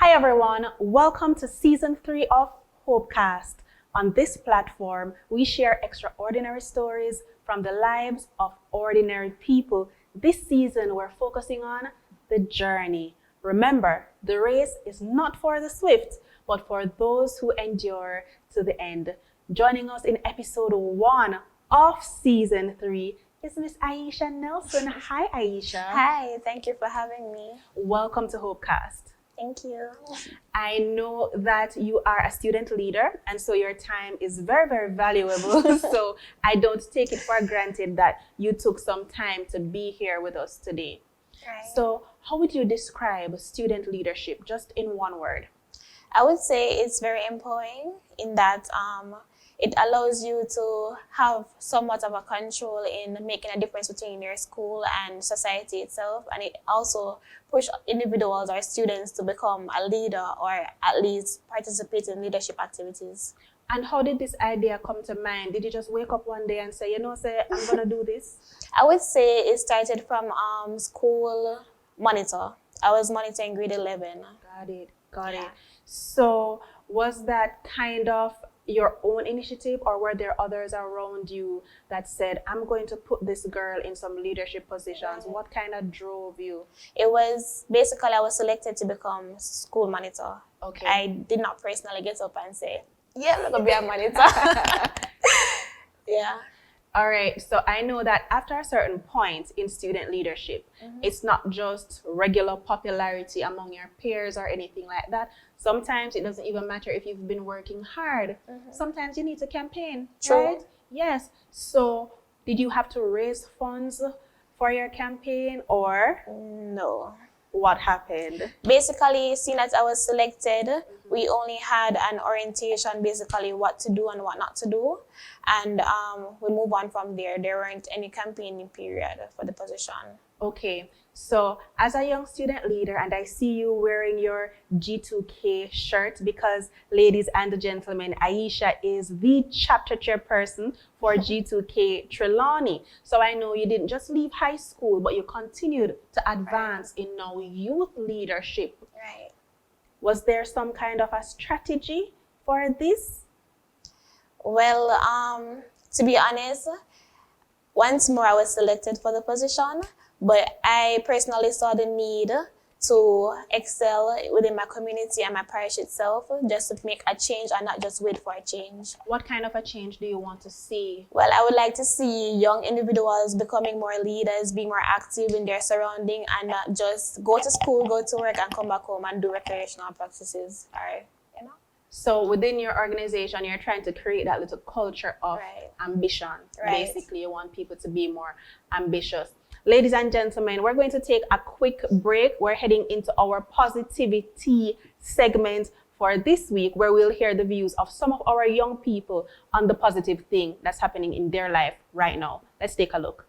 Hi everyone, welcome to season 3 of Hopecast. On this platform, we share extraordinary stories from the lives of ordinary people. This season, we're focusing on the journey. Remember, the race is not for the swift, but for those who endure to the end. Joining us in episode 1 of season 3 is Miss Ayeesha Nelson. Hi, Ayeesha. Hi, thank you for having me. Welcome to Hopecast. Thank you. I know that you are a student leader, and so your time is very, very valuable. So I don't take it for granted that you took some time to be here with us today. Right. So how would you describe student leadership, just in one word? I would say it's very empowering in that it allows you to have somewhat of a control in making a difference between your school and society itself, and it also pushes individuals or students to become a leader or at least participate in leadership activities. And how did this idea come to mind? Did you just wake up one day and say, I'm gonna do this? I would say it started from school monitor. I was monitoring grade 11. Got it. So was that kind of your own initiative, or were there others around you that said, I'm going to put this girl in some leadership positions? Right. What kind of drove you? It was basically I was selected to become school monitor. Okay. I did not personally get up and say, yeah, I'm going to be a monitor. Yeah. All right, so I know that after a certain point in student leadership, it's not just regular popularity among your peers or anything like that. Sometimes it doesn't even matter if you've been working hard. Sometimes you need to campaign, True. right? Yes. So did you have to raise funds for your campaign, or No. what happened? Basically, seeing as I was selected, we only had an orientation, basically what to do and what not to do. And we move on from there. There weren't any campaigning period for the position. Okay, so as a young student leader, and I see you wearing your G2K shirt, because ladies and gentlemen, Ayeesha is the chapter chairperson for G2K Trelawney. So I know you didn't just leave high school, but you continued to advance in now youth leadership. Right. Was there some kind of a strategy for this? Well, to be honest, once more I was selected for the position, but I personally saw the need to excel within my community and my parish itself, just to make a change and not just wait for a change. What kind of a change do you want to see? Well, I would like to see young individuals becoming more leaders, being more active in their surrounding, and not just go to school, go to work, and come back home and do recreational practices. So within your organization, you're trying to create that little culture of Right. ambition. Right. Basically, you want people to be more ambitious. Ladies and gentlemen, we're going to take a quick break. We're heading into our positivity segment for this week, where we'll hear the views of some of our young people on the positive thing that's happening in their life right now. Let's take a look.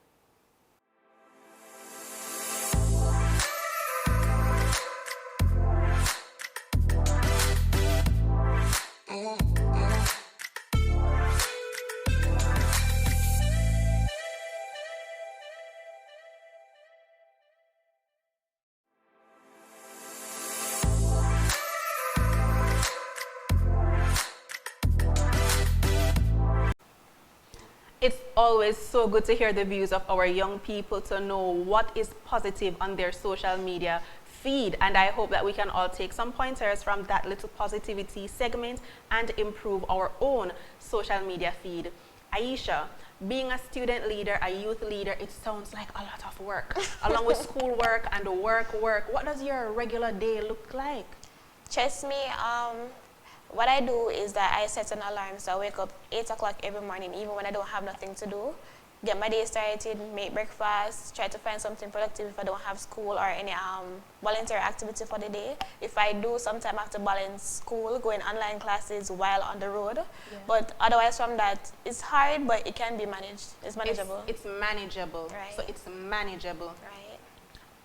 It's always so good to hear the views of our young people, to know what is positive on their social media feed. And I hope that we can all take some pointers from that little positivity segment and improve our own social media feed. Ayeesha, being a student leader, a youth leader, it sounds like a lot of work. Along with school work and work. What does your regular day look like? Trust me, what I do is that I set an alarm, so I wake up 8 o'clock every morning, even when I don't have nothing to do. Get my day started, make breakfast, try to find something productive if I don't have school or any voluntary activity for the day. If I do, sometimes I have to balance school, going online classes while on the road. Yeah. But otherwise from that, it's hard, but it can be managed. It's manageable. It's manageable. Right. So it's manageable. Right.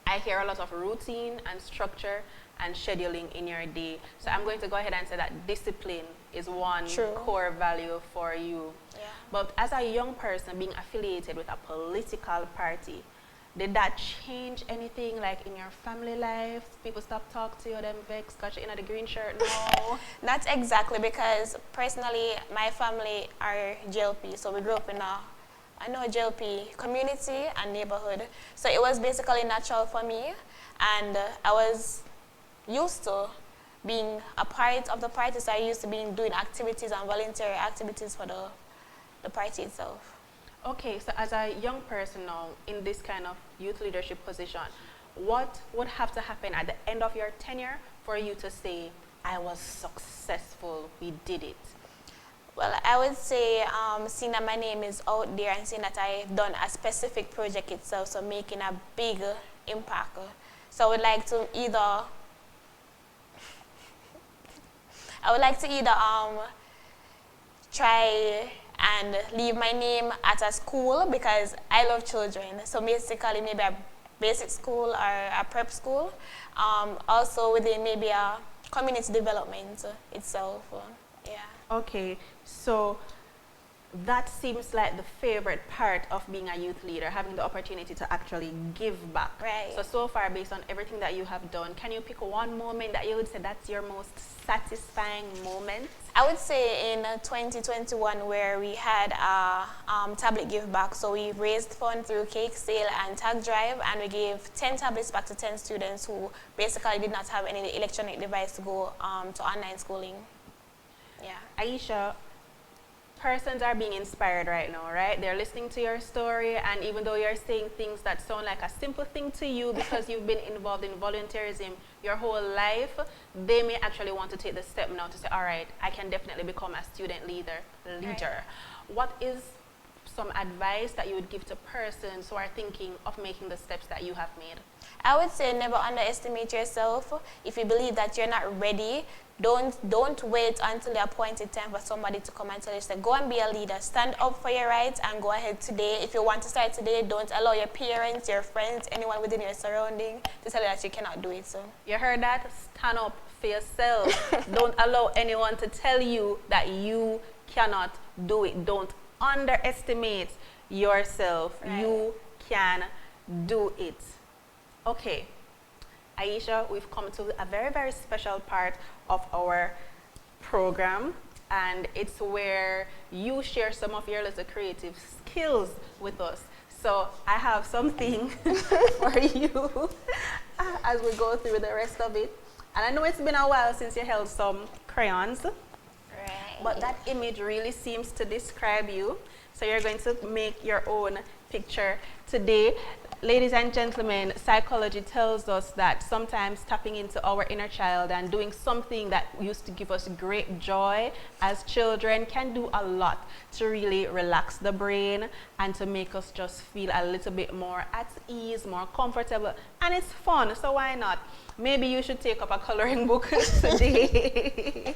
I hear a lot of routine and structure and scheduling in your day. So I'm going to go ahead and say that discipline is one core value for you. Yeah. But as a young person being affiliated with a political party, Did that change anything, like in your family life? People stop talk to you, them vex, cause you're in the green shirt now. Not exactly, because personally, my family are JLP, so we grew up in I know JLP community and neighborhood. So it was basically natural for me, and I was used to being a part of the party, so I used to be doing activities and voluntary activities for the party itself. Okay, so as a young person now in this kind of youth leadership position, what would have to happen at the end of your tenure for you to say, I was successful, we did it? Well, I would say seeing that my name is out there and seeing that I've done a specific project itself, so making a big impact. So I would like to either try and leave my name at a school because I love children. So basically maybe a basic school or a prep school. Also within maybe a community development itself. Yeah. Okay, so that seems like the favorite part of being a youth leader, having the opportunity to actually give back. Right. So far, based on everything that you have done, can you pick one moment that you would say that's your most satisfying moment? I would say in 2021 where we had a tablet give back. So we raised funds through cake sale and tag drive, and we gave 10 tablets back to 10 students who basically did not have any electronic device to go to online schooling. Yeah. Ayeesha, persons are being inspired right now, right? They're listening to your story, and even though you're saying things that sound like a simple thing to you because you've been involved in volunteerism your whole life, they may actually want to take the step now to say, all right, I can definitely become a student leader. Right. What is some advice that you would give to persons who are thinking of making the steps that you have made? I would say never underestimate yourself. If you believe that you're not ready, don't wait until the appointed time for somebody to come and tell you. So go and be a leader. Stand up for your rights and go ahead today. If you want to start today, don't allow your parents, your friends, anyone within your surrounding to tell you that you cannot do it. So you heard that? Stand up for yourself. Don't allow anyone to tell you that you cannot do it. Don't underestimate yourself. Right. You can do it. Okay, Ayeesha, we've come to a very, very special part of our program, and it's where you share some of your little creative skills with us. So I have something for you as we go through the rest of it. And I know it's been a while since you held some crayons, right. but that image really seems to describe you. So you're going to make your own picture today. Ladies and gentlemen, psychology tells us that sometimes tapping into our inner child and doing something that used to give us great joy as children can do a lot to really relax the brain and to make us just feel a little bit more at ease, more comfortable, and it's fun, so why not? Maybe you should take up a coloring book today.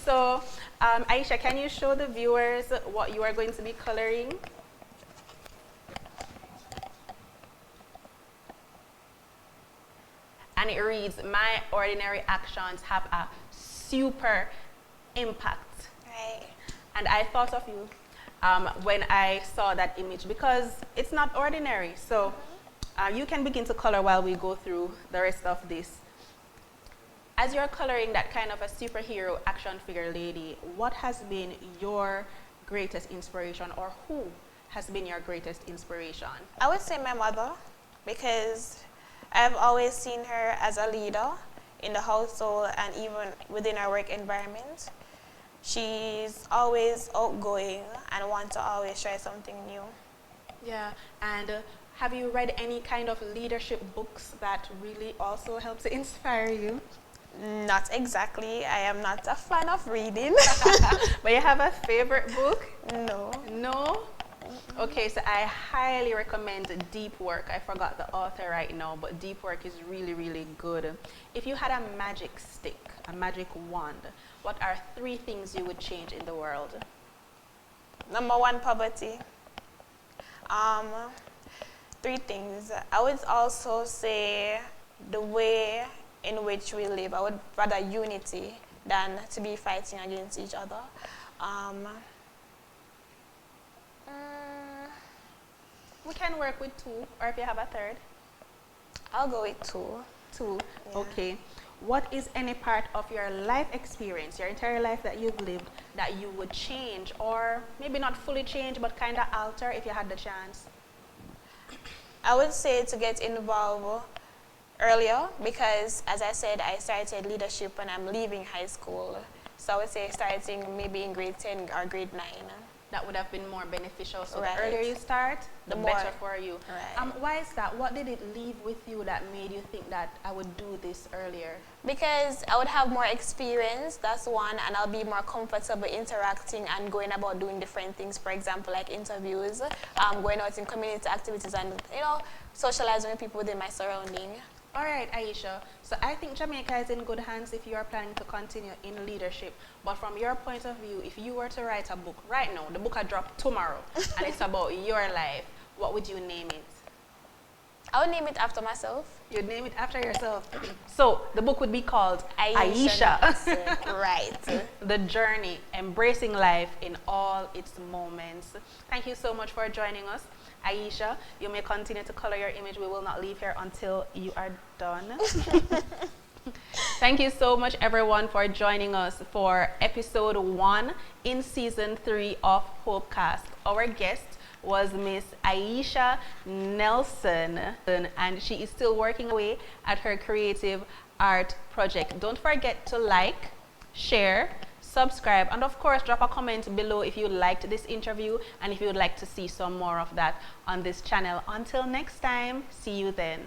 So, Ayeesha, can you show the viewers what you are going to be coloring? And it reads, my ordinary actions have a super impact. Right. And I thought of you when I saw that image because it's not ordinary. So you can begin to color while we go through the rest of this. As you're coloring that kind of a superhero action figure lady, what has been your greatest inspiration, or who has been your greatest inspiration? I would say my mother, because I've always seen her as a leader in the household and even within our work environment. She's always outgoing and wants to always try something new. Yeah, and have you read any kind of leadership books that really also help to inspire you? Not exactly. I am not a fan of reading. But you have a favorite book? No. No? Okay, so I highly recommend Deep Work. I forgot the author right now, but Deep Work is really, really good. If you had a magic stick, a magic wand, what are 3 things you would change in the world? Number 1, poverty. 3 things. I would also say the way in which we live. I would rather unity than to be fighting against each other. We can work with two, or if you have a third. I'll go with two. Two. Yeah. Okay. What is any part of your life experience, your entire life that you've lived, that you would change, or maybe not fully change, but kind of alter if you had the chance? I would say to get involved earlier because, as I said, I started leadership when I'm leaving high school. So I would say starting maybe in grade 10 or grade 9. That would have been more beneficial. So Right. the earlier you start, the The better more- for you. Right. Why is that? What did it leave with you that made you think that I would do this earlier? Because I would have more experience, that's one, and I'll be more comfortable interacting and going about doing different things, for example, like interviews, going out in community activities and, socializing with people within my surrounding. All right, Ayeesha. So I think Jamaica is in good hands if you are planning to continue in leadership. But from your point of view, if you were to write a book right now, the book will drop tomorrow, and it's about your life, what would you name it? I would name it after myself. You'd name it after yourself. So the book would be called Ayeesha. Ayeesha. Right. The journey, embracing life in all its moments. Thank you so much for joining us. Ayeesha, you may continue to color your image. We will not leave here until you are done. Thank you so much, everyone, for joining us for episode 1 in season 3 of Hopecast. Our guest was Miss Ayeesha Nelson, and she is still working away at her creative art project. Don't forget to like, share, subscribe, and of course drop a comment below if you liked this interview and if you would like to see some more of that on this channel. Until next time, see you then.